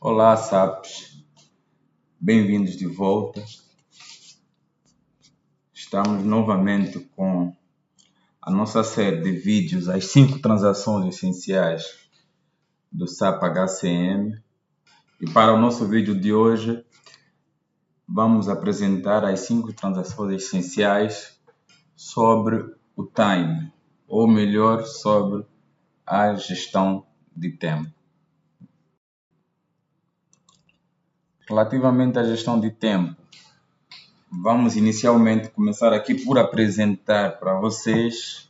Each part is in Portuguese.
Olá, SAPs, bem-vindos de volta. Estamos novamente com a nossa série de vídeos, as 5 transações essenciais do SAP HCM. E para o nosso vídeo de hoje, vamos apresentar as 5 transações essenciais sobre o time, ou melhor, sobre a gestão de tempo. Relativamente à gestão de tempo, vamos inicialmente começar aqui por apresentar para vocês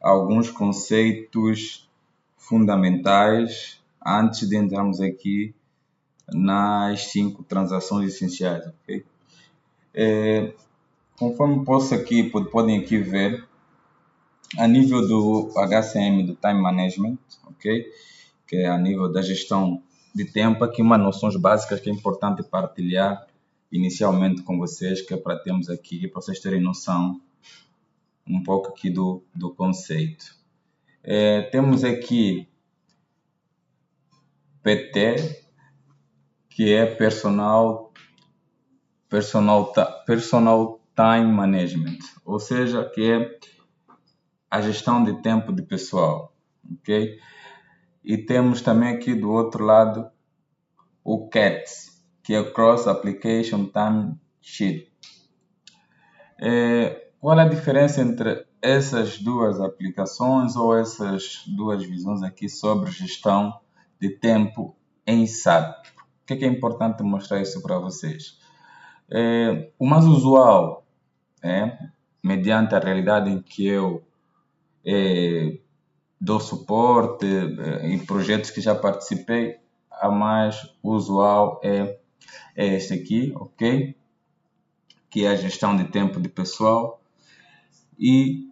alguns conceitos fundamentais antes de entrarmos aqui nas 5 transações essenciais, ok? Conforme podem aqui ver, a nível do HCM, do Time Management, ok? Que é a nível da gestão de tempo, aqui umas noções básicas que é importante partilhar inicialmente com vocês, que é para termos aqui, para vocês terem noção um pouco aqui do conceito. Temos aqui PT, que é Personal Time Management, ou seja, que é a gestão de tempo de pessoal, ok? E temos também aqui do outro lado o CAT, que é Cross Application Time Sheet. Qual é a diferença entre essas duas aplicações ou essas duas visões aqui sobre gestão de tempo em SAP? O que é importante mostrar isso para vocês? O mais usual, mediante a realidade em que eu dou suporte em projetos que já participei, a mais usual é este aqui, ok? Que é a gestão de tempo de pessoal, e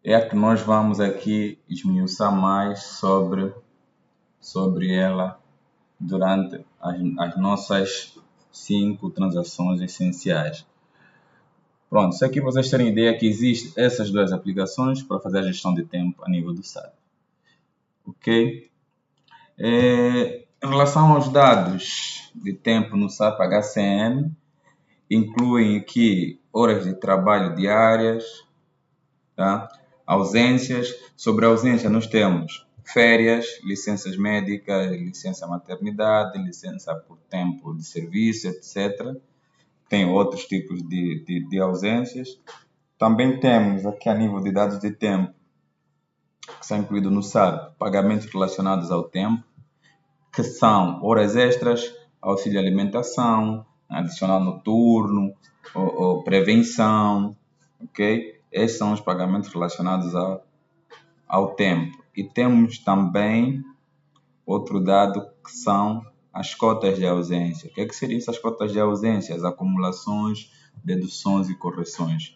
é a que nós vamos aqui esmiuçar mais sobre ela durante as nossas 5 transações essenciais. Pronto, isso aqui vocês terem ideia que existem essas duas aplicações para fazer a gestão de tempo a nível do SAP. Ok? Em relação aos dados de tempo no SAP HCM, incluem aqui horas de trabalho diárias, tá? Ausências. Sobre a ausência nós temos férias, licenças médicas, licença maternidade, licença por tempo de serviço, etc. Tem outros tipos de ausências. Também temos aqui a nível de dados de tempo, que são incluídos no SAP, pagamentos relacionados ao tempo, que são horas extras, auxílio alimentação, adicional noturno, ou prevenção, ok? Esses são os pagamentos relacionados ao tempo. E temos também outro dado que são as cotas de ausência. O que seriam essas cotas de ausência? As acumulações, deduções e correções.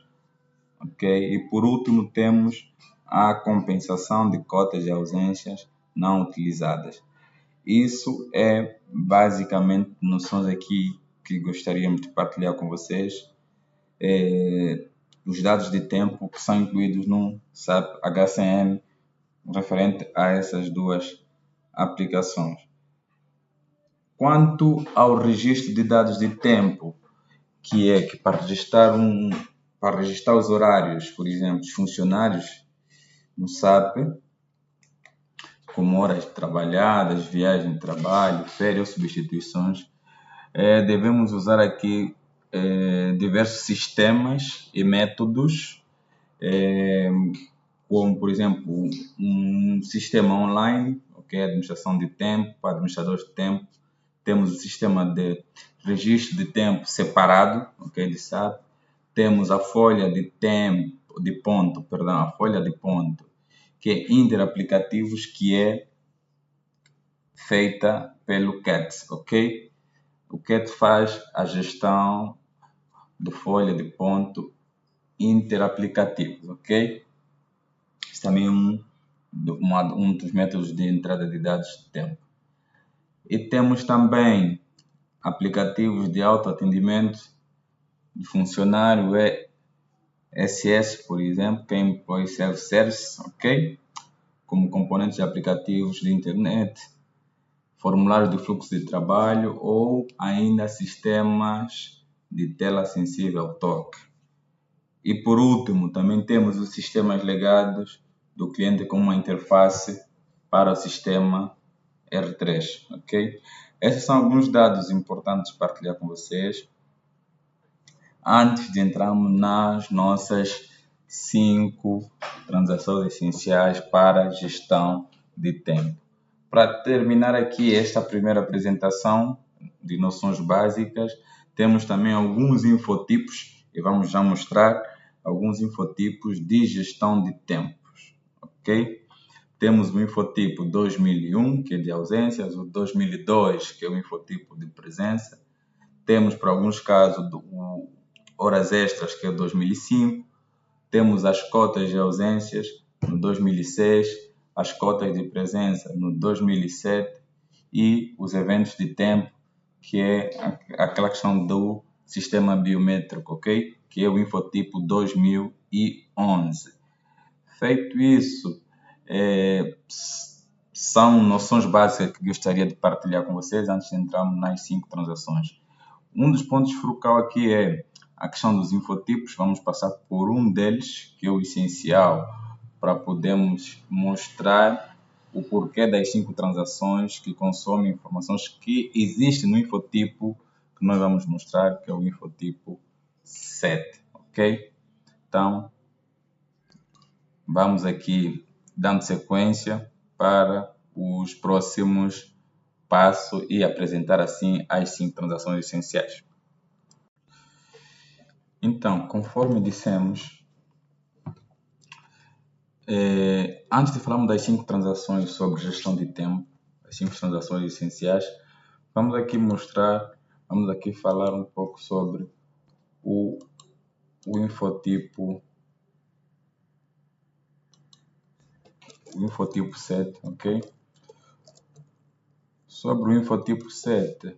Ok? E por último temos a compensação de cotas de ausências não utilizadas. Isso é basicamente noções aqui que gostaríamos de partilhar com vocês. Os dados de tempo que são incluídos no SAP HCM referente a essas duas aplicações. Quanto ao registro de dados de tempo, que é que para registrar os horários, por exemplo, dos funcionários no SAP, como horas trabalhadas, viagem de trabalho, férias ou substituições, devemos usar aqui diversos sistemas e métodos, como, por exemplo, um sistema online, okay, administração de tempo, para administradores de tempo. Temos o sistema de registro de tempo separado, okay, de SAP. Temos a folha de tempo, a folha de ponto, que é interaplicativos, que é feita pelo CAT, ok? O CAT faz a gestão de folha de ponto interaplicativos, ok? Isso também é um dos métodos de entrada de dados de tempo. E temos também aplicativos de autoatendimento de funcionário, SS, por exemplo, que é Employee Self-Service, ok? Como componentes de aplicativos de internet, formulário de fluxo de trabalho ou ainda sistemas de tela sensível ao toque. E por último, também temos os sistemas legados do cliente com uma interface para o sistema R3, ok? Esses são alguns dados importantes para partilhar com vocês antes de entrarmos nas nossas 5 transações essenciais para a gestão de tempo. Para terminar aqui esta primeira apresentação de noções básicas, temos também alguns infotipos e vamos já mostrar alguns infotipos de gestão de tempos, ok? Temos o infotipo 2001, que é de ausências, o 2002, que é o infotipo de presença. Temos, para alguns casos, o horas extras, que é 2005. Temos as cotas de ausências no 2006, as cotas de presença no 2007 e os eventos de tempo, que é aquela questão do sistema biométrico, ok? Que é o infotipo 2011. Feito isso, são noções básicas que gostaria de partilhar com vocês antes de entrarmos nas 5 transações. Um dos pontos focal aqui é a questão dos infotipos. Vamos passar por um deles, que é o essencial, para podermos mostrar o porquê das 5 transações que consomem informações que existem no infotipo, que nós vamos mostrar, que é o infotipo 7, ok? Então, vamos aqui dando sequência para os próximos passos e apresentar assim as 5 transações essenciais. Então, conforme dissemos, antes de falarmos das 5 transações sobre gestão de tempo, as 5 transações essenciais, vamos aqui falar um pouco sobre o infotipo 7, ok? Sobre o infotipo 7,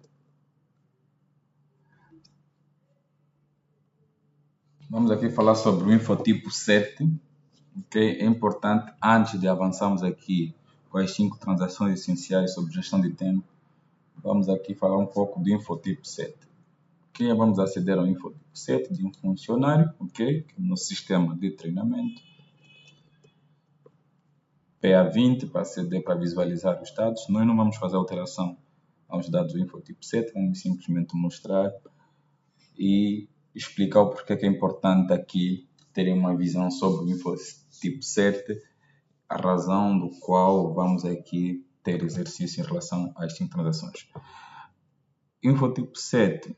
vamos aqui falar sobre o infotipo 7, ok? É importante, antes de avançarmos aqui com as 5 transações essenciais sobre gestão de tempo, vamos aqui falar um pouco do infotipo 7. Okay? Vamos aceder ao infotipo 7 de um funcionário, ok? No sistema de treinamento. PA20 para aceder, para visualizar os dados. Nós não vamos fazer alteração aos dados do infotipo 7, vamos simplesmente mostrar e explicar o porquê que é importante aqui terem uma visão sobre o infotipo 7, a razão do qual vamos aqui ter exercício em relação às 5 transações. Infotipo 7,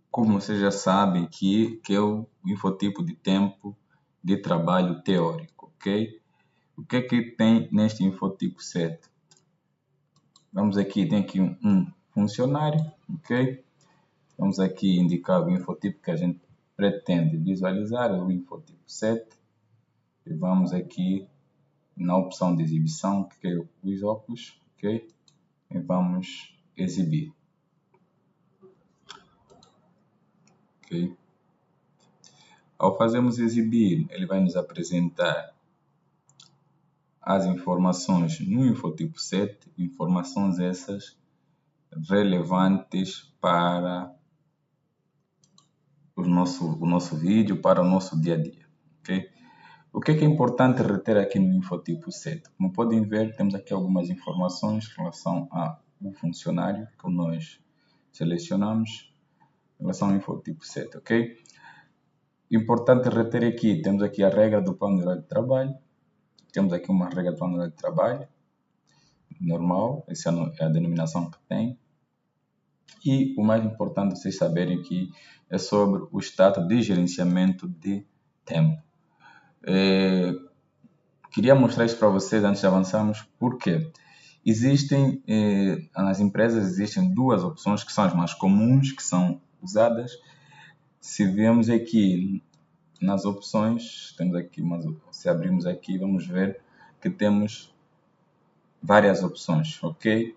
como vocês já sabem, que é o infotipo de tempo de trabalho teórico, ok? O que é que tem neste infotipo 7? Vamos aqui, tem aqui um funcionário, ok? Vamos aqui indicar o infotipo que a gente pretende visualizar, é o infotipo 7. E vamos aqui na opção de exibição, que é os óculos, ok? E vamos exibir. Ok? Ao fazermos exibir, ele vai nos apresentar as informações no infotipo 7, informações essas relevantes para o nosso vídeo, para o nosso dia a dia. Okay? O que é importante reter aqui no infotipo 7? Como podem ver, temos aqui algumas informações em relação ao funcionário que nós selecionamos em relação ao infotipo 7. Ok? Importante reter aqui, temos aqui a regra do plano de horário de trabalho. Temos aqui uma regra do plano de horário de trabalho normal, essa é a denominação que tem. E o mais importante vocês saberem aqui é sobre o status de gerenciamento de tempo. Queria mostrar isso para vocês antes de avançarmos, porque nas empresas existem 2 opções que são as mais comuns, que são usadas. Se vemos aqui nas opções, temos aqui, se abrirmos aqui, vamos ver que temos várias opções, ok?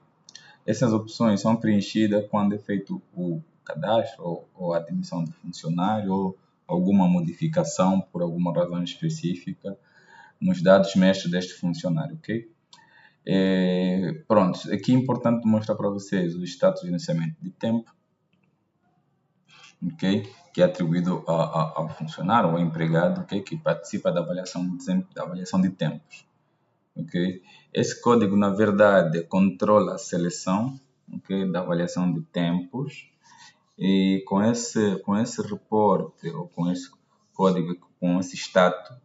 Essas opções são preenchidas quando é feito o cadastro ou a admissão do funcionário ou alguma modificação por alguma razão específica nos dados mestres deste funcionário, ok? Pronto, aqui é importante mostrar para vocês o status de gerenciamento de tempo, ok? Que é atribuído ao funcionário ou ao empregado, ok? Que participa da avaliação de tempos. Okay? Esse código, na verdade, controla a seleção, okay, da avaliação de tempos, e com esse reporte ou com esse código, com esse status,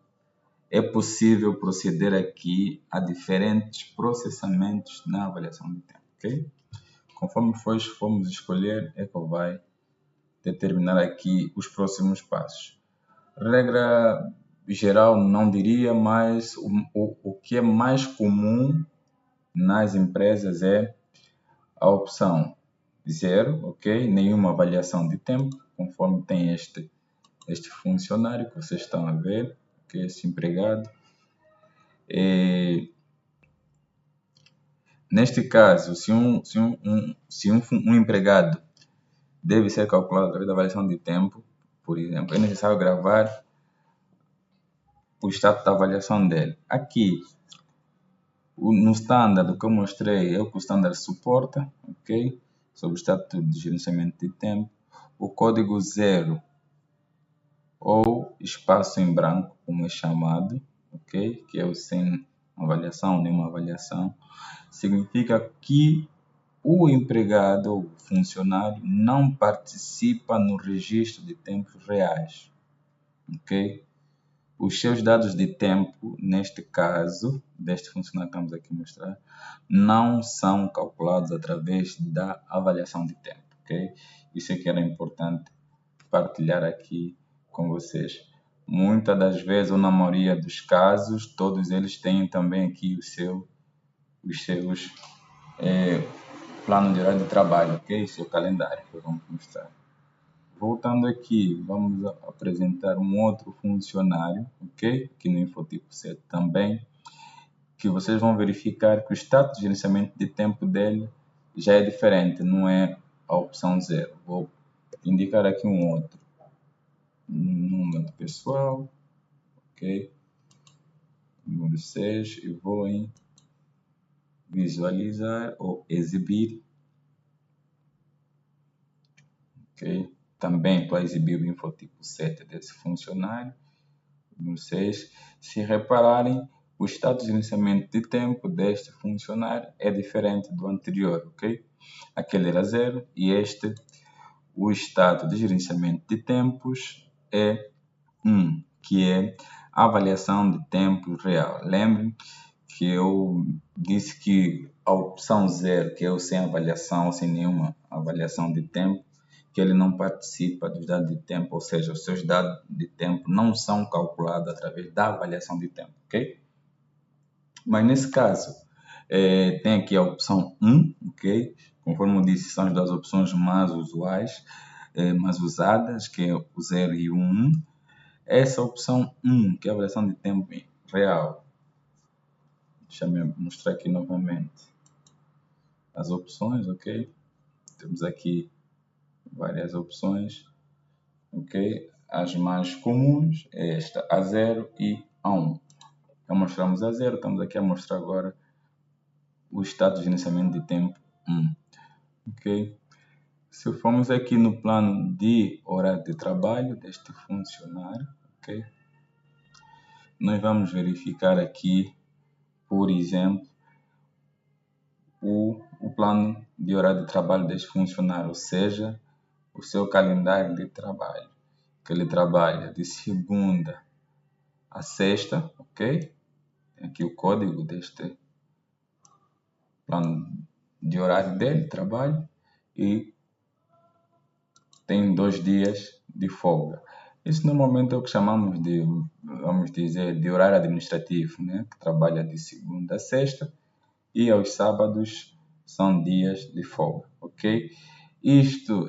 é possível proceder aqui a diferentes processamentos na avaliação de tempo. Okay? Conforme formos escolher, é que vai determinar aqui os próximos passos. Regra geral, não diria, mas o que é mais comum nas empresas é a opção 0, ok? Nenhuma avaliação de tempo, conforme tem este funcionário que vocês estão a ver, que é este empregado. Neste caso, se um empregado deve ser calculado através da avaliação de tempo, por exemplo, é necessário gravar o status da avaliação dele. Aqui, no standard, o que eu mostrei é o que o standard suporta, ok? Sobre o status de gerenciamento de tempo. O código 0 ou espaço em branco, como é chamado, ok? Que é o sem avaliação, nenhuma avaliação, significa que o empregado ou funcionário não participa no registro de tempos reais, ok? Os seus dados de tempo, neste caso, deste funcionário que estamos aqui a mostrar, não são calculados através da avaliação de tempo, ok? Isso é que era importante partilhar aqui com vocês. Muitas das vezes, ou na maioria dos casos, todos eles têm também aqui os seus planos de horário de trabalho, ok? Seu calendário, que vamos mostrar. Voltando aqui, vamos apresentar um outro funcionário, ok? Aqui no Infotipo 7 também, que vocês vão verificar que o status de gerenciamento de tempo dele já é diferente, não é a opção 0. Vou indicar aqui um outro. Número pessoal, ok? Número 6, e vou em visualizar ou exibir, ok? Também para exibir o Infotipo 7 desse funcionário. Número 6. Se repararem, o status de gerenciamento de tempo deste funcionário é diferente do anterior, ok? Aquele era 0 e este, o status de gerenciamento de tempos é 1, que é a avaliação de tempo real. Lembrem que eu disse que a opção 0, que é o sem avaliação, sem nenhuma avaliação de tempo, que ele não participa dos dados de tempo, ou seja, os seus dados de tempo não são calculados através da avaliação de tempo, ok? Mas nesse caso, tem aqui a opção 1, ok? Conforme eu disse, são as duas opções mais usuais, mais usadas, que é o 0 e o 1. Essa opção 1, que é a avaliação de tempo real, deixa-me mostrar aqui novamente as opções, ok? Temos aqui várias opções, ok? As mais comuns é esta, a 0 e a 1. Já mostramos a 0, estamos aqui a mostrar agora o status de gerenciamento de tempo 1, ok? Se formos aqui no plano de horário de trabalho deste funcionário, ok? Nós vamos verificar aqui, por exemplo, o plano de horário de trabalho deste funcionário, ou seja, o seu calendário de trabalho, que ele trabalha de segunda a sexta, ok? Tem aqui o código deste plano de horário dele, de trabalho, e tem 2 dias de folga. Isso normalmente é o que chamamos de, vamos dizer, de horário administrativo, né? Que trabalha de segunda a sexta e aos sábados são dias de folga, ok?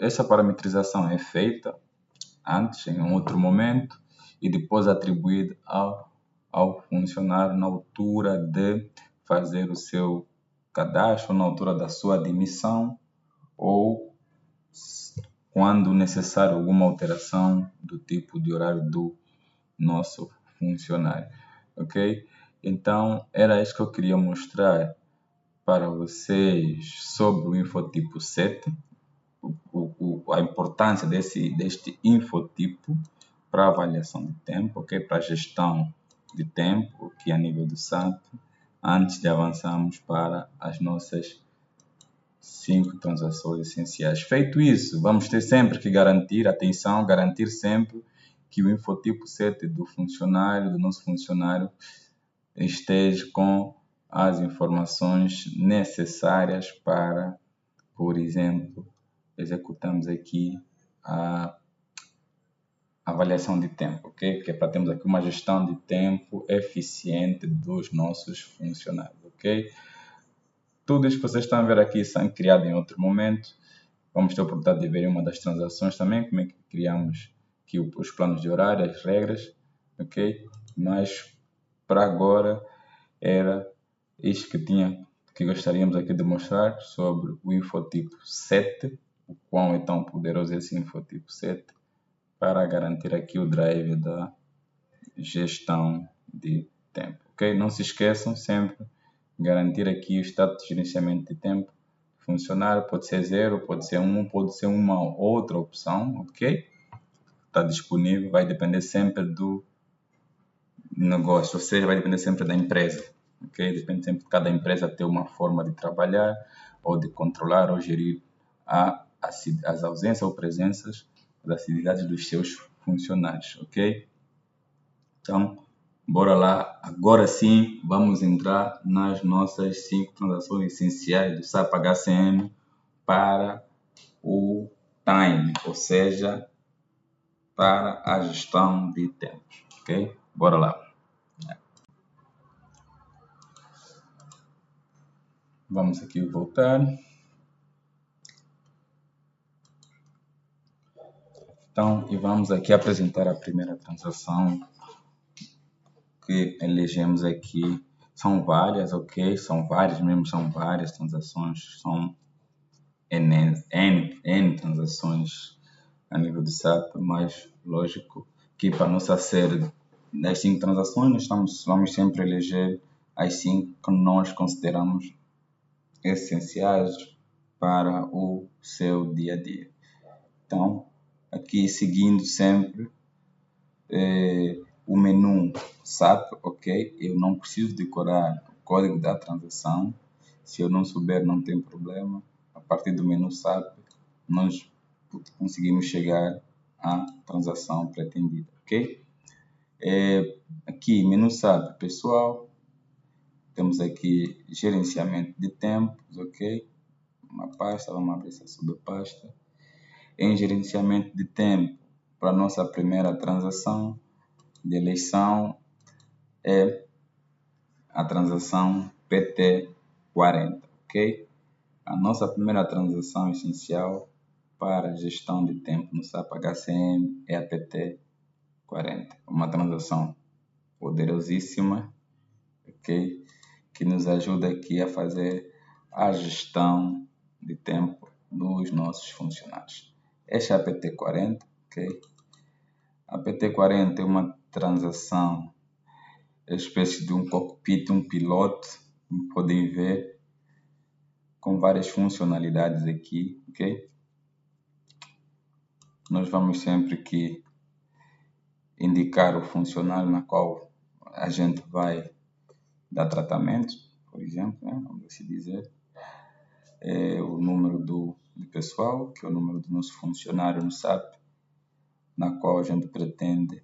Essa parametrização é feita antes, em um outro momento, e depois atribuída ao funcionário na altura de fazer o seu cadastro, na altura da sua admissão ou quando necessário alguma alteração do tipo de horário do nosso funcionário, ok? Então, era isso que eu queria mostrar para vocês sobre o infotipo 7, a importância deste infotipo para avaliação de tempo, ok? Para gestão de tempo, aqui a nível do SAP, antes de avançarmos para as nossas 5 transações essenciais. Feito isso, vamos ter sempre que garantir, atenção, garantir sempre que o infotipo 7 do funcionário, do nosso funcionário, esteja com as informações necessárias para, por exemplo, executarmos aqui a avaliação de tempo, ok? Que é para termos aqui uma gestão de tempo eficiente dos nossos funcionários, ok? Tudo isso que vocês estão a ver aqui são criados em outro momento. Vamos ter a oportunidade de ver em uma das transações também como é que criamos aqui os planos de horário, as regras, ok? Mas para agora era isto que gostaríamos aqui de mostrar sobre o infotipo 7, o quão é tão poderoso esse infotipo 7 para garantir aqui o drive da gestão de tempo, ok? Não se esqueçam sempre garantir aqui o status de gerenciamento de tempo funcionário, pode ser 0, pode ser 1, pode ser uma outra opção, ok? Está disponível, vai depender sempre do negócio, ou seja, vai depender sempre da empresa, ok? Depende sempre de cada empresa ter uma forma de trabalhar ou de controlar ou gerir as ausências ou presenças das atividades dos seus funcionários, ok? Então, bora lá. Agora sim, vamos entrar nas nossas 5 transações essenciais do SAP HCM para o time, ou seja, para a gestão de tempos, ok? Bora lá. Vamos aqui voltar. Então, e vamos aqui apresentar a primeira transação que elegemos aqui. São várias, ok? São várias transações, são N transações a nível de SAP, mas lógico que para a nossa série das 5 transações, vamos sempre eleger as 5 que nós consideramos essenciais para o seu dia a dia. Então, aqui seguindo sempre o menu SAP, ok? Eu não preciso decorar o código da transação. Se eu não souber, não tem problema. A partir do menu SAP, nós conseguimos chegar à transação pretendida, ok? Aqui, menu SAP pessoal, temos aqui gerenciamento de tempos, ok? Uma pasta, vamos abrir essa subpasta. Em gerenciamento de tempo, para a nossa primeira transação de eleição, é a transação PT40, ok? A nossa primeira transação essencial para gestão de tempo no SAP HCM é a PT40, uma transação poderosíssima, ok? Que nos ajuda aqui a fazer a gestão de tempo dos nossos funcionários. Esta é a PT40, ok? A PT40 é uma transação, é uma espécie de um cockpit, um piloto, como podem ver, com várias funcionalidades aqui, ok? Nós vamos sempre aqui indicar o funcionário na qual a gente vai dar tratamento, por exemplo, né? Vamos assim dizer, o número do pessoal, que é o número do nosso funcionário no SAP, na qual a gente pretende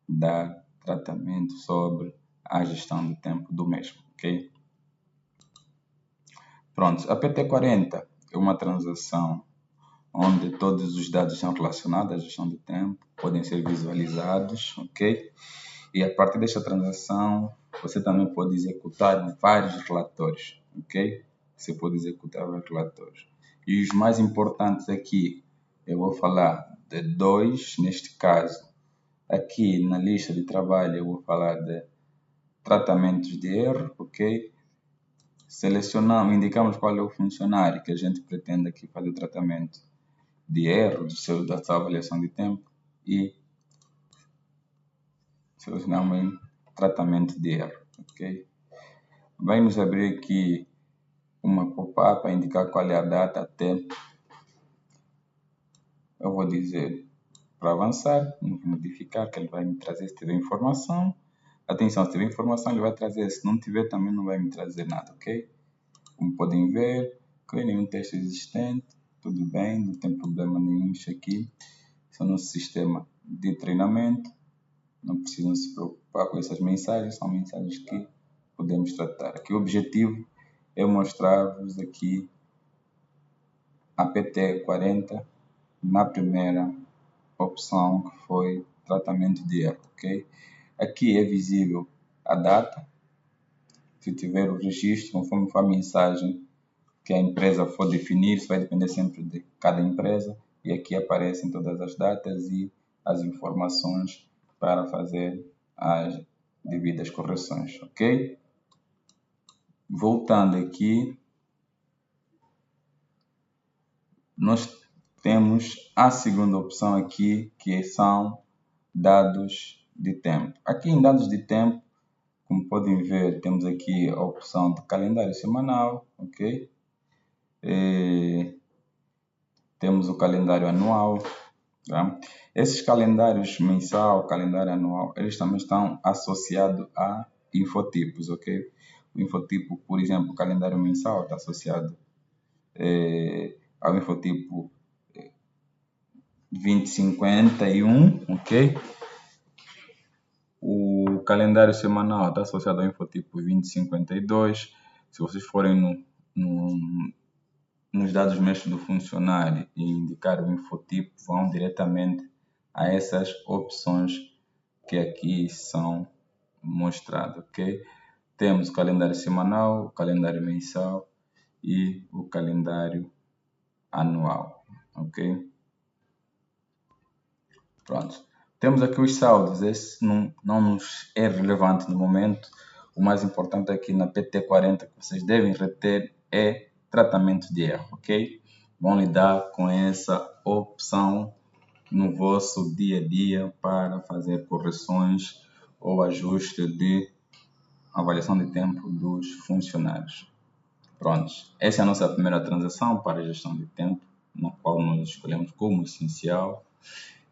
dar tratamento sobre a gestão de tempo do mesmo, ok? Pronto, a PT40 é uma transação onde todos os dados são relacionados à gestão de tempo, podem ser visualizados, ok? E a partir desta transação, você também pode executar vários relatórios, ok? Você pode executar vários relatórios. E os mais importantes aqui, eu vou falar de 2, neste caso. Aqui na lista de trabalho, eu vou falar de tratamentos de erro, ok? Selecionamos, indicamos qual é o funcionário que a gente pretende aqui fazer o tratamento de erro da sua avaliação de tempo e selecionamos em tratamento de erro, ok? Vai nos abrir aqui uma pop-up para indicar qual é a data até, eu vou dizer para avançar, modificar, que ele vai me trazer se tiver informação. Atenção, se tiver informação ele vai trazer, se não tiver também não vai me trazer nada, ok? Como podem ver, nenhum teste existente, tudo bem, não tem problema nenhum isso aqui. Esse é o nosso sistema de treinamento, não precisam se preocupar com essas mensagens, são mensagens que podemos tratar. Aqui o objetivo é mostrar-vos aqui a PT40 na primeira opção que foi tratamento de erro, ok? Aqui é visível a data, se tiver o registro, conforme for a mensagem que a empresa for definir, isso vai depender sempre de cada empresa, e aqui aparecem todas as datas e as informações para fazer as devidas correções, ok? Voltando aqui, nós temos a segunda opção aqui, que são dados de tempo. Aqui em dados de tempo, como podem ver, temos aqui a opção de calendário semanal, ok? Temos o calendário anual, tá? Esses calendários mensal, calendário anual, eles também estão associados a infotipos, ok? O infotipo, por exemplo, o calendário mensal está associado ao infotipo 2051, ok? O calendário semanal está associado ao infotipo 2052. Se vocês forem nos dados mestres do funcionário e indicar o infotipo, vão diretamente a essas opções que aqui são mostradas, ok? Temos o calendário semanal, o calendário mensal e o calendário anual, ok? Pronto. Temos aqui os saldos, esse não nos é relevante no momento. O mais importante aqui na PT40 que vocês devem reter é tratamento de erro, ok? Vão lidar com essa opção no vosso dia a dia para fazer correções ou ajuste de avaliação de tempo dos funcionários. Pronto, essa é a nossa primeira transação para a gestão de tempo, na qual nós escolhemos como essencial.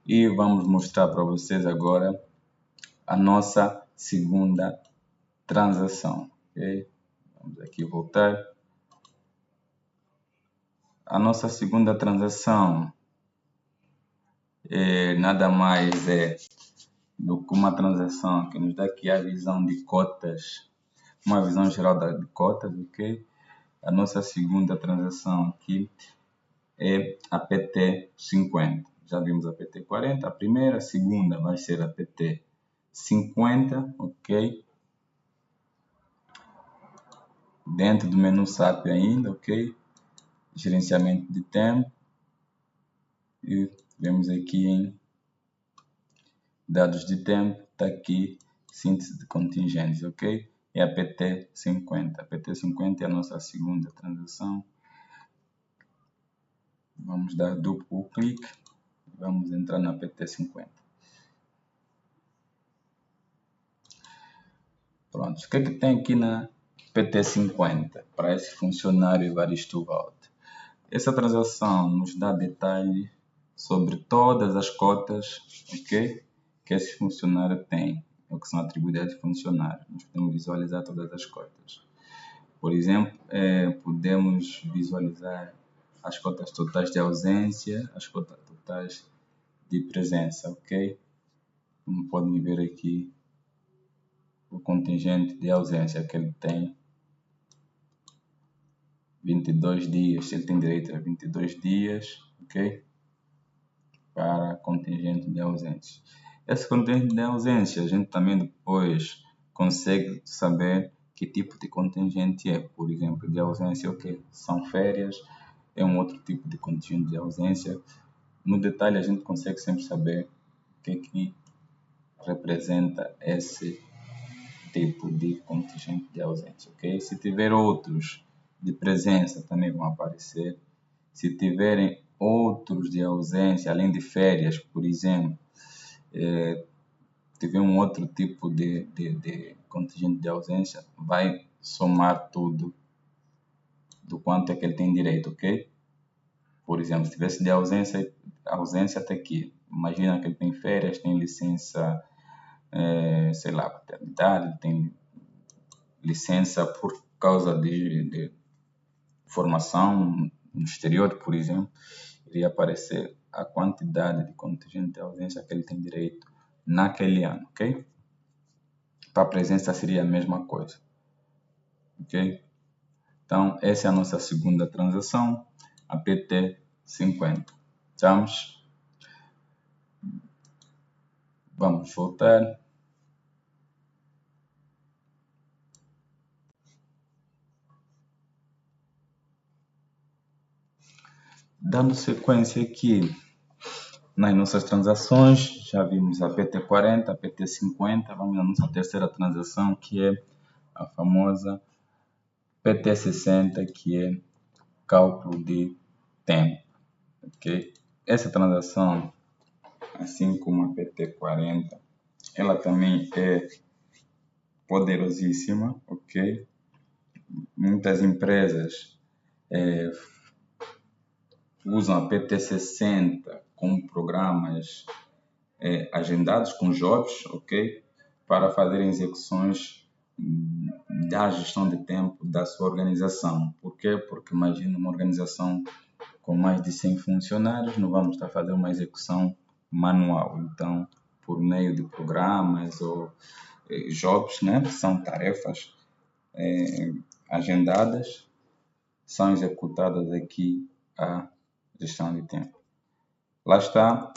E vamos mostrar para vocês agora a nossa segunda transação. Okay? Vamos aqui voltar. A nossa segunda transação nada mais é do que uma transação que nos dá aqui a visão de cotas, uma visão geral de cotas, ok? A nossa segunda transação aqui é a PT50. Já vimos a PT40, a primeira, a segunda vai ser a PT50, ok? Dentro do menu SAP ainda, ok? Gerenciamento de tempo. E vemos aqui em dados de tempo, está aqui síntese de contingência, ok? É a PT50. A PT50 é a nossa segunda transação. Vamos dar duplo clique. Vamos entrar na PT50. Pronto. O que é que tem aqui na PT50 para esse funcionário Evaristo Walter? Essa transação nos dá detalhes sobre todas as cotas, ok, que esse funcionário tem, o que são atribuídas a esse funcionário. Nós podemos visualizar todas as cotas. Por exemplo, podemos visualizar as cotas totais de ausência, as cotas totais de presença, ok? Como podem ver aqui, o contingente de ausência que ele tem, 22 dias, ele tem direito a 22 dias, ok? Para contingente de ausência. Esse contingente de ausência, a gente também depois consegue saber que tipo de contingente é. Por exemplo, de ausência, o que são férias, é um outro tipo de contingente de ausência. No detalhe, a gente consegue sempre saber o que representa esse tipo de contingente de ausência, ok? Se tiver outros de presença, também vão aparecer. Se tiverem outros de ausência, além de férias, por exemplo, tiver um outro tipo de contingente de ausência, vai somar tudo do quanto é que ele tem direito, ok? Por exemplo, se tivesse de ausência até aqui, imagina que ele tem férias, tem licença, sei lá, paternidade, tem licença por causa de formação no exterior, por exemplo, iria aparecer a quantidade de contingente de ausência que ele tem direito naquele ano, ok? Para a presença seria a mesma coisa, ok? Então, essa é a nossa segunda transação, a PT50. Vamos voltar. Dando sequência aqui nas nossas transações, já vimos a PT40, a PT50, vamos à nossa terceira transação, que é a famosa PT60, que é cálculo de tempo. Okay? Essa transação, assim como a PT40, ela também é poderosíssima, ok? Muitas empresas usam a PT60 com programas agendados com jobs, ok? Para fazerem execuções da gestão de tempo da sua organização. Por quê? Porque imagina uma organização com mais de 100 funcionários, não vamos estar fazendo uma execução manual. Então, por meio de programas ou jobs, né? São tarefas agendadas, são executadas aqui a gestão de tempo. Lá está,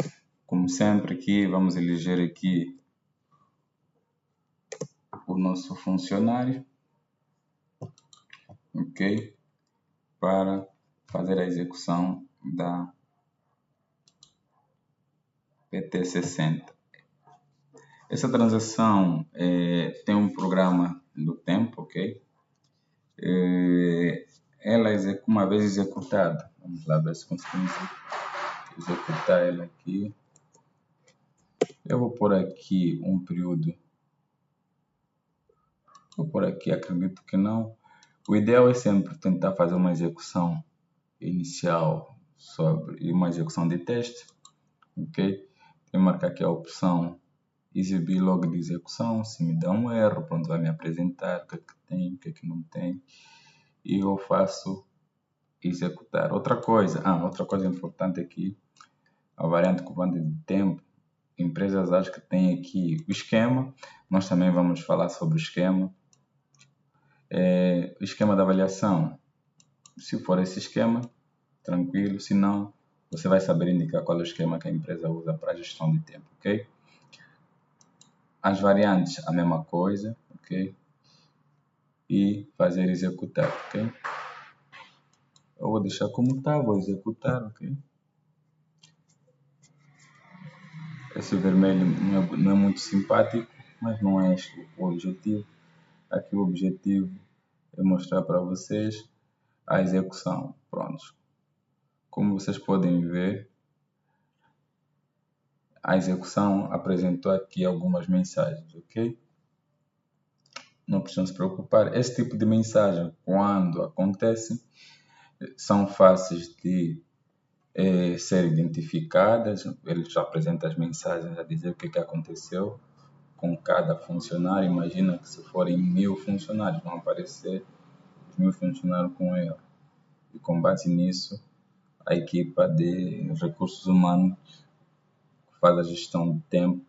como sempre aqui, vamos eleger aqui o nosso funcionário, ok? Para fazer a execução da PT60. Essa transação tem um programa do tempo, ok? Ela uma vez executada, vamos lá ver se conseguimos executar ela aqui. Eu vou pôr aqui um período. Vou pôr aqui, acredito que não. O ideal é sempre tentar fazer uma execução inicial sobre uma execução de teste, ok? Vou marcar aqui a opção exibir log de execução. Se me dá um erro, pronto, vai me apresentar o que é que tem, o que é que não tem, e eu faço executar. Outra coisa importante aqui, a variante comando de tempo. Empresas acho que tem aqui o esquema, nós também vamos falar sobre o esquema. O esquema da avaliação, se for esse esquema, tranquilo, se não, você vai saber indicar qual é o esquema que a empresa usa para a gestão de tempo, ok? As variantes, a mesma coisa, ok? E fazer executar, ok? Eu vou deixar como está, vou executar, ok? Esse vermelho não é muito simpático, mas não é este o objetivo. Aqui o objetivo é mostrar para vocês a execução. Pronto. Como vocês podem ver, a execução apresentou aqui algumas mensagens, ok? Não precisam se preocupar. Esse tipo de mensagem, quando acontece, são fáceis de ser identificadas. Ele já apresenta as mensagens a dizer o que aconteceu com cada funcionário. Imagina que se forem 1000 funcionários, vão aparecer os 1000 funcionários com erro. E com base nisso, a equipa de recursos humanos que faz a gestão de tempo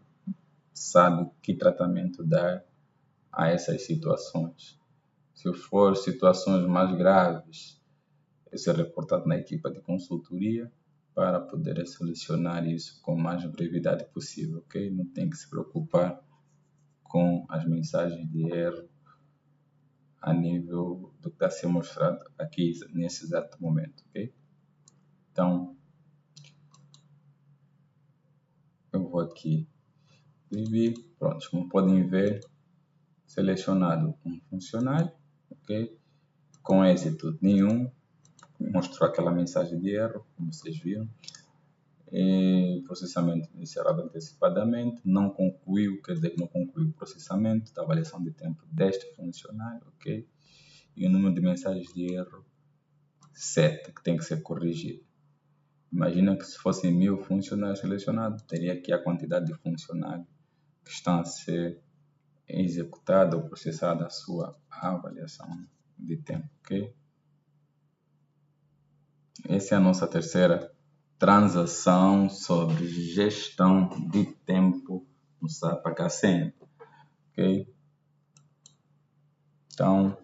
sabe que tratamento dar a essas situações. Se for situações mais graves, isso é reportado na equipa de consultoria para poder solucionar isso com mais brevidade possível, ok? Não tem que se preocupar com as mensagens de erro a nível do que está a ser mostrado aqui nesse exato momento, ok? Então, eu vou aqui escrever, pronto, como podem ver, selecionado um funcionário, ok? Com êxito nenhum, mostrou aquela mensagem de erro, como vocês viram. Processamento iniciado antecipadamente, não concluiu, quer dizer, não concluiu o processamento da avaliação de tempo deste funcionário, ok? E o número de mensagens de erro 7 que tem que ser corrigido. Imagina que se fossem 1000 funcionários selecionados, teria aqui a quantidade de funcionários que estão a ser executada ou processada a sua avaliação de tempo, ok? Essa é a nossa terceira transação sobre gestão de tempo no SAP HCM, ok? Então,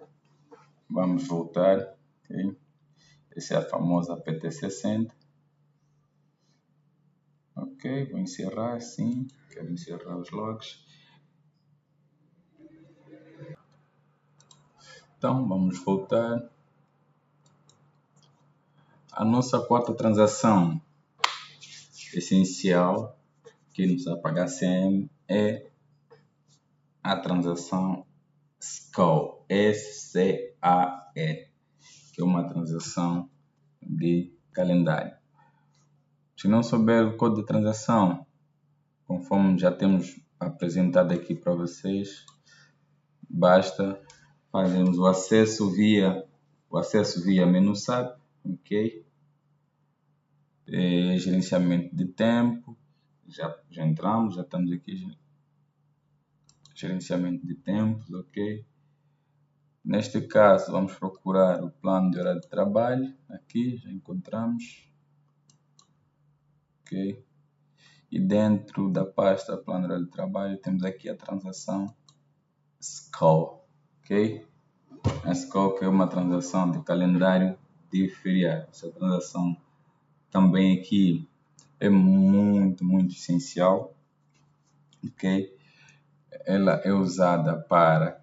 vamos voltar, ok? Essa é a famosa PT60. Ok, vou encerrar, sim, quero encerrar os logs. Então, vamos voltar. A nossa quarta transação essencial que nos SAP HCM é a transação SCAE, S-C-A-E, que é uma transação de calendário. Se não souber o código de transação, conforme já temos apresentado aqui para vocês, basta fazermos o acesso via menu SAP, ok? Gerenciamento de tempo, já entramos, já estamos aqui, gerenciamento de tempos, ok? Neste caso, vamos procurar o plano de horário de trabalho, aqui já encontramos, ok? E dentro da pasta plano de horário de trabalho, temos aqui a transação SCAE, ok? A SCAE que é uma transação de calendário de feriado. Essa transação também aqui é muito essencial, ok? Ela é usada para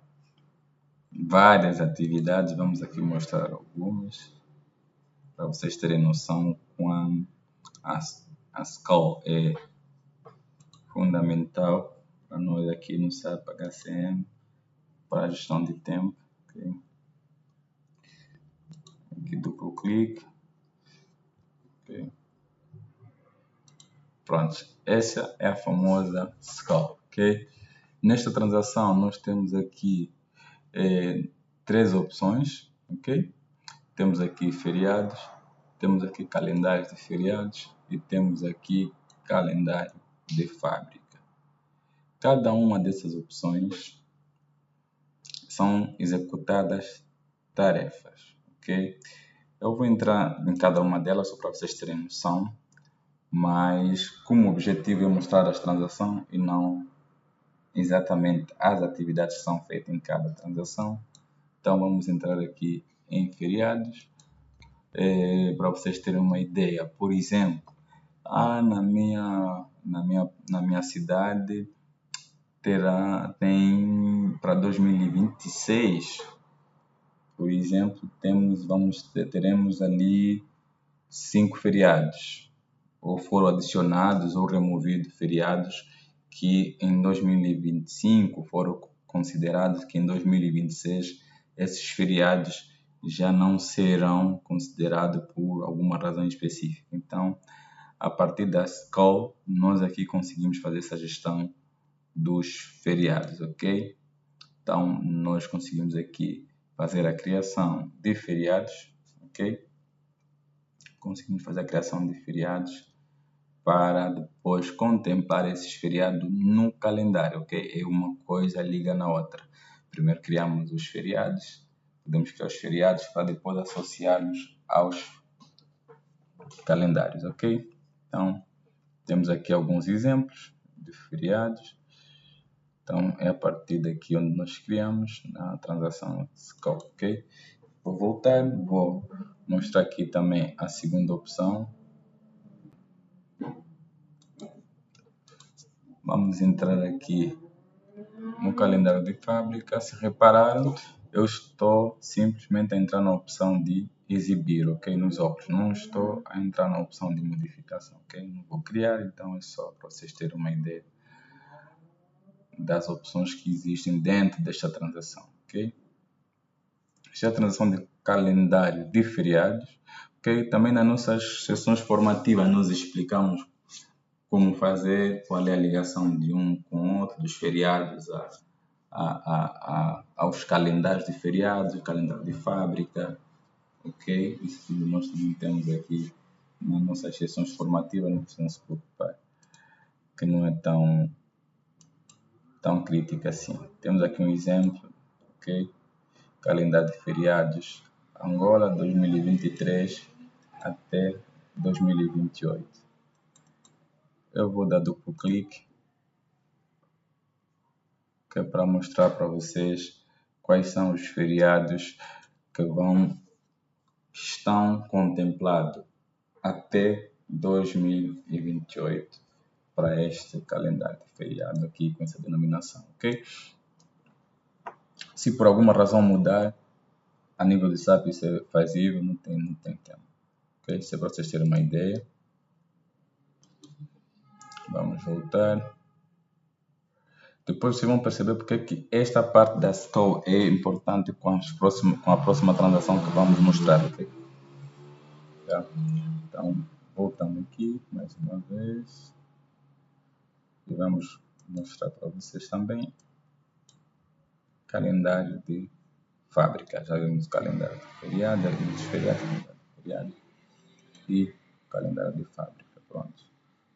várias atividades, vamos aqui mostrar algumas, para vocês terem noção quando a SCAE é fundamental para nós aqui no SAP HCM, para a gestão de tempo, ok? Aqui duplo clique, ok? Pronto, essa é a famosa SCAE, ok? Nesta transação nós temos aqui 3 opções, ok? Temos aqui feriados, temos aqui calendários de feriados e temos aqui calendário de fábrica. Cada uma dessas opções são executadas tarefas, ok? Eu vou entrar em cada uma delas só para vocês terem noção, mas como o objetivo é mostrar as transações e não exatamente as atividades que são feitas em cada transação, então vamos entrar aqui em feriados, para vocês terem uma ideia. Por exemplo, na minha cidade tem para 2026, por exemplo, teremos ali 5 feriados, ou foram adicionados ou removidos feriados que em 2025 foram considerados que em 2026 esses feriados já não serão considerados por alguma razão específica. Então, a partir da SCAE, nós aqui conseguimos fazer essa gestão dos feriados, ok? Então, nós conseguimos aqui fazer a criação de feriados, ok? Conseguimos fazer a criação de feriados para depois contemplar esses feriados no calendário, ok? É uma coisa liga na outra. Primeiro criamos os feriados, podemos criar os feriados para depois associá-los aos calendários, ok? Então, temos aqui alguns exemplos de feriados. Então, é a partir daqui onde nós criamos na transação SCAE, ok? Vou voltar, vou mostrar aqui também a segunda opção. Vamos entrar aqui no calendário de fábrica. Se repararam, eu estou simplesmente a entrar na opção de exibir, ok? Nos óculos, não estou a entrar na opção de modificação, ok? Não vou criar, então é só para vocês terem uma ideia das opções que existem dentro desta transação, ok? Esta é a transação de calendário de feriados, ok? Também nas nossas sessões formativas nós explicamos como fazer, qual é a ligação de um com o outro, dos feriados aos calendários de feriados, o calendário de fábrica, ok? Isso tudo nós também temos aqui nas nossas sessões formativas, não precisam se preocupar, que não é tão crítica assim. Temos aqui um exemplo, ok? Calendário de feriados, Angola 2023 até 2028. Eu vou dar duplo clique, que é para mostrar para vocês quais são os feriados que estão contemplados até 2028 para este calendário de feriado aqui com essa denominação, ok? Se por alguma razão mudar, a nível de SAP isso é fazível, não tem tema, ok? Isso é para vocês terem uma ideia. Vamos voltar. Depois vocês vão perceber porque é que esta parte da STOA é importante com a próxima transação que vamos mostrar, ok? Tá? Então, voltando aqui mais uma vez. E vamos mostrar para vocês também calendário de fábrica. Já vimos o calendário de feriado, já vimos os feriados e calendário de fábrica. Pronto.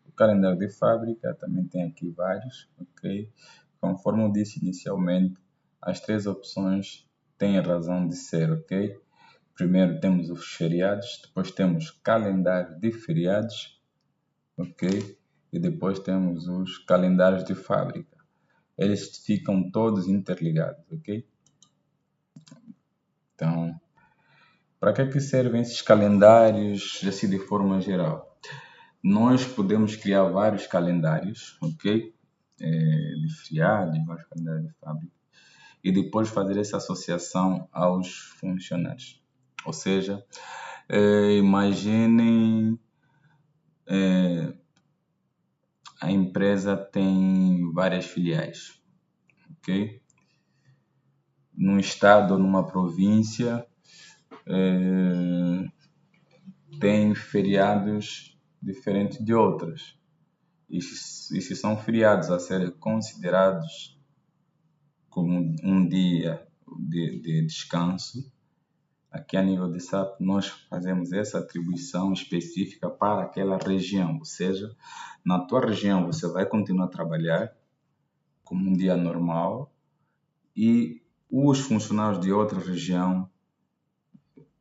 O calendário de fábrica também tem aqui vários, ok? Conforme eu disse inicialmente, as três opções têm razão de ser, ok? Primeiro temos os feriados, depois temos calendário de feriados, ok? E depois temos os calendários de fábrica. Eles ficam todos interligados, ok? Então, para que servem esses calendários, assim de forma geral? Nós podemos criar vários calendários, ok? De feriados, vários calendários de fábrica, e depois fazer essa associação aos funcionários. Ou seja, imaginem a empresa tem várias filiais, ok? Num estado ou numa província, tem feriados diferentes de outras. E se são feriados a serem considerados como um dia de descanso, aqui a nível de SAP nós fazemos essa atribuição específica para aquela região, ou seja, na tua região você vai continuar a trabalhar como um dia normal e os funcionários de outra região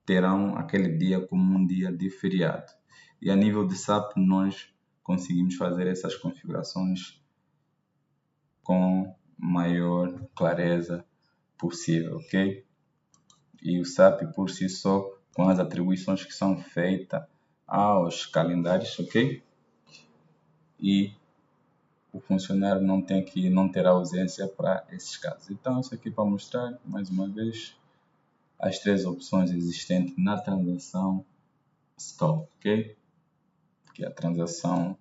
terão aquele dia como um dia de feriado. E a nível de SAP nós conseguimos fazer essas configurações com maior clareza possível, ok? E o SAP por si só, com as atribuições que são feitas aos calendários, ok? E o funcionário não terá ausência para esses casos. Então, isso aqui para mostrar, mais uma vez, as três opções existentes na transação STOP, ok? Que é a transação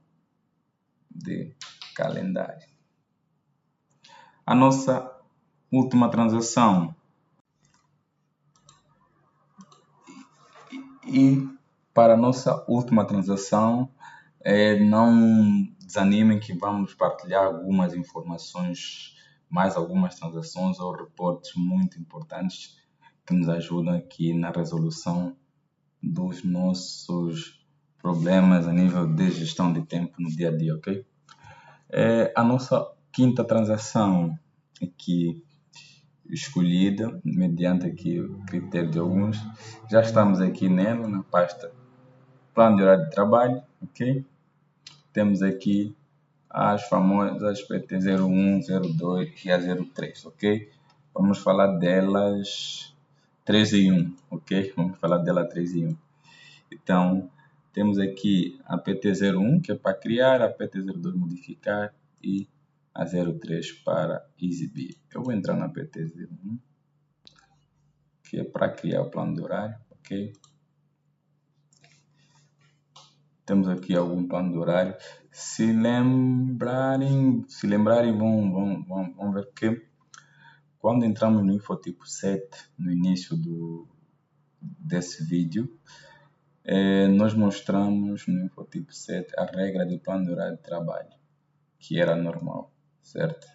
de calendário. A nossa última transação. E para a nossa última transação, não desanimem que vamos partilhar algumas informações, mais algumas transações ou reportes muito importantes que nos ajudam aqui na resolução dos nossos problemas a nível de gestão de tempo no dia a dia, ok? A nossa quinta transação aqui escolhida, mediante aqui o critério de alguns, já estamos aqui nela, na pasta Plano de Horário de Trabalho, ok? Temos aqui as famosas PT01, 02 e a 03, ok? Vamos falar delas 3 em 1, ok? Vamos falar dela 3 em 1. Então, temos aqui a PT01, que é para criar, a PT02 modificar e a 03 para exibir. Eu vou entrar na PT01, que é para criar o plano de horário, ok? Temos aqui algum plano de horário. Se lembrarem vão ver que quando entramos no Infotipo 7, no início desse vídeo, nós mostramos no Infotipo 7 a regra de plano de horário de trabalho, que era normal, certo?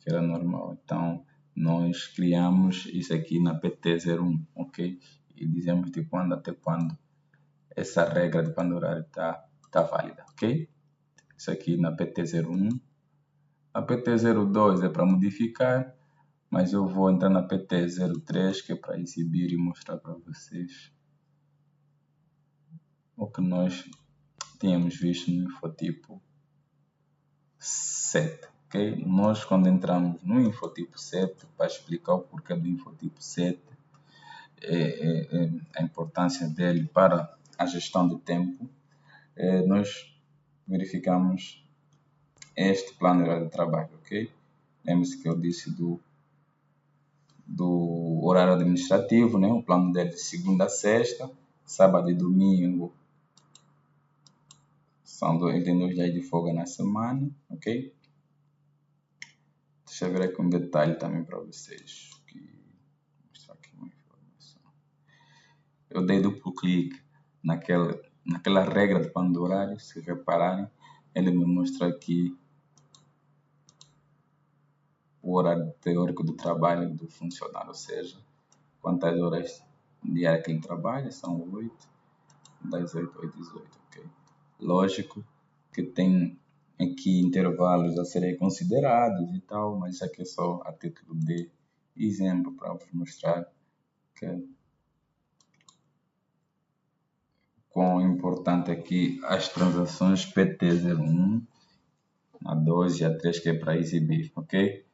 Que era normal. Então, nós criamos isso aqui na PT01, ok? e dizemos de quando até quando essa regra de banda horária tá válida, ok? Isso aqui na PT01. A PT02 é para modificar, mas eu vou entrar na PT03, que é para exibir e mostrar para vocês o que nós tínhamos visto no infotipo 7, ok? Nós, quando entramos no infotipo 7, para explicar o porquê do infotipo 7, a importância dele para a gestão de tempo, nós verificamos este plano de horário de trabalho, ok? Lembre-se que eu disse do horário administrativo, né? O plano dele de segunda a sexta, sábado e domingo são dois dias de folga na semana, ok? Deixa eu ver aqui um detalhe também para vocês. Vou mostrar aqui uma informação. Eu dei duplo clique naquela regra de plano de horário, se repararem, ele me mostra aqui o horário teórico do trabalho do funcionário, ou seja, quantas horas diárias que ele trabalha, são 8, das 8 às 18, ok? Lógico que tem aqui intervalos a serem considerados e tal, mas isso aqui é só a título de exemplo para vos mostrar que quão importante aqui as transações PT01, a 2 e a 3, que é para exibir, ok?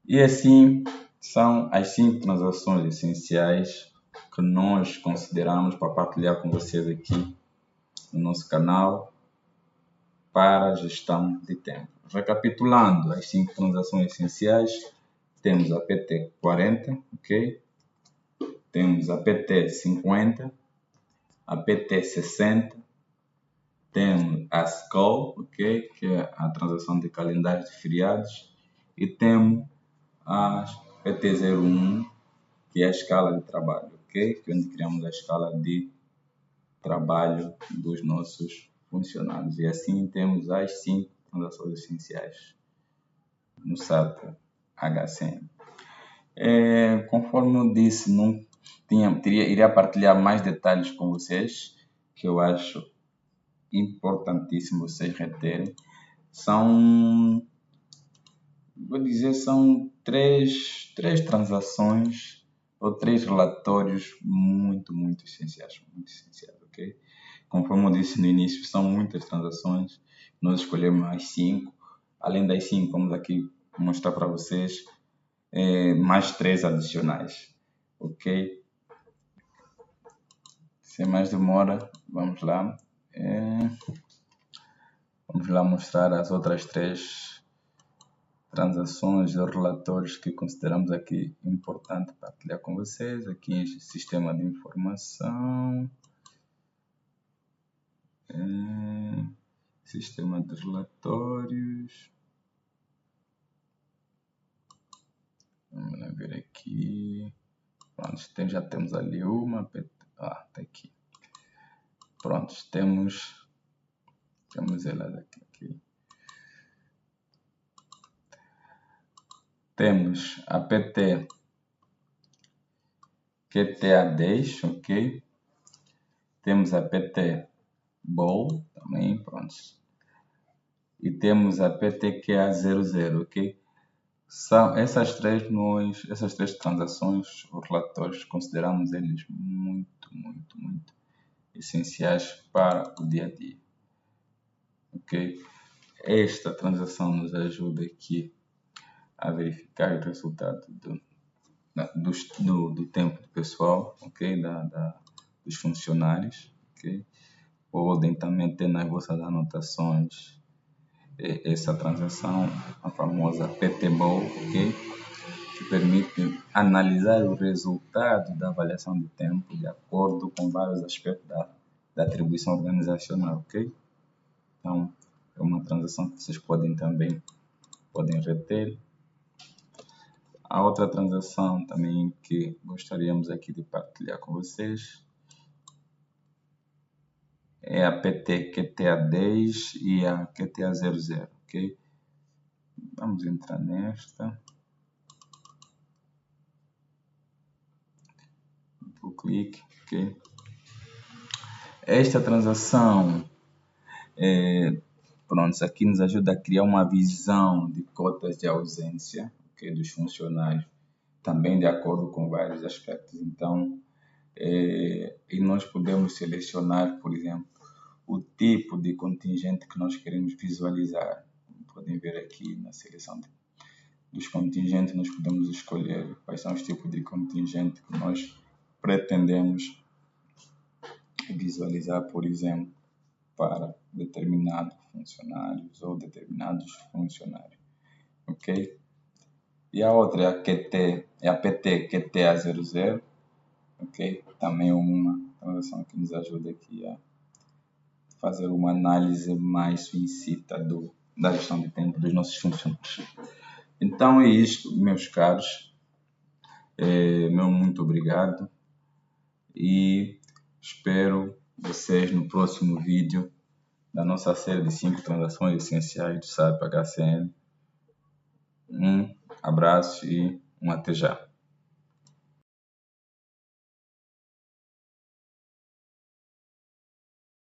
E assim são as 5 transações essenciais que nós consideramos para partilhar com vocês aqui no nosso canal para a gestão de tempo. Recapitulando as 5 transações essenciais, temos a PT40, ok? Temos a PT50, a PT60, temos a SCOL, ok? Que é a transação de calendário de feriados, e temos a PT01, que é a escala de trabalho, ok? Que é onde criamos a escala de trabalho dos nossos funcionários. E assim temos as 5 transações essenciais no SAP HCM. Conforme eu disse, não iria partilhar mais detalhes com vocês, que eu acho importantíssimo vocês reterem. São três transações ou 3 relatórios muito essenciais, ok? Conforme eu disse no início, são muitas transações, nós escolhemos as 5. Além das 5, vamos aqui mostrar para vocês mais 3 adicionais, ok? Sem mais demora, vamos lá. Vamos lá mostrar as outras 3 transações ou relatórios que consideramos aqui importante partilhar com vocês. Aqui em sistema de informação, sistema de relatórios. Vamos lá ver aqui. Pronto, já temos ali uma. Tá aqui. Pronto, temos elas aqui. Temos a PT QTA10, ok? Temos a PT BOL também, pronto. E temos a PTQA00, ok? São essas três transações, os relatórios, consideramos eles muito essenciais para o dia a dia, ok? Esta transação nos ajuda aqui a verificar o resultado do tempo do pessoal, ok? Dos funcionários, ok? Podem também ter nas vossas anotações essa transação, a famosa PTBOL, ok? Que permite analisar o resultado da avaliação de tempo de acordo com vários aspectos da atribuição organizacional, ok? Então, é uma transação que vocês podem reter. A outra transação também que gostaríamos aqui de partilhar com vocês é a PT QTA10 e a QTA00, ok? Vamos entrar nesta. duplo clique, ok? Esta transação, pronto, aqui nos ajuda a criar uma visão de cotas de ausência, okay, dos funcionários, também de acordo com vários aspectos. Então, e nós podemos selecionar, por exemplo, o tipo de contingente que nós queremos visualizar. Podem ver aqui na seleção dos contingentes, nós podemos escolher quais são os tipos de contingente que nós pretendemos visualizar, por exemplo, para determinados funcionários ou determinados funcionários, ok? E a outra é a PT QTA00, ok? Também é uma transação que nos ajuda aqui a fazer uma análise mais sucinta da gestão de tempo dos nossos funcionários. Então é isto, meus caros. Meu muito obrigado e espero vocês no próximo vídeo da nossa série de 5 transações essenciais do SAP HCM. Um abraço e até já.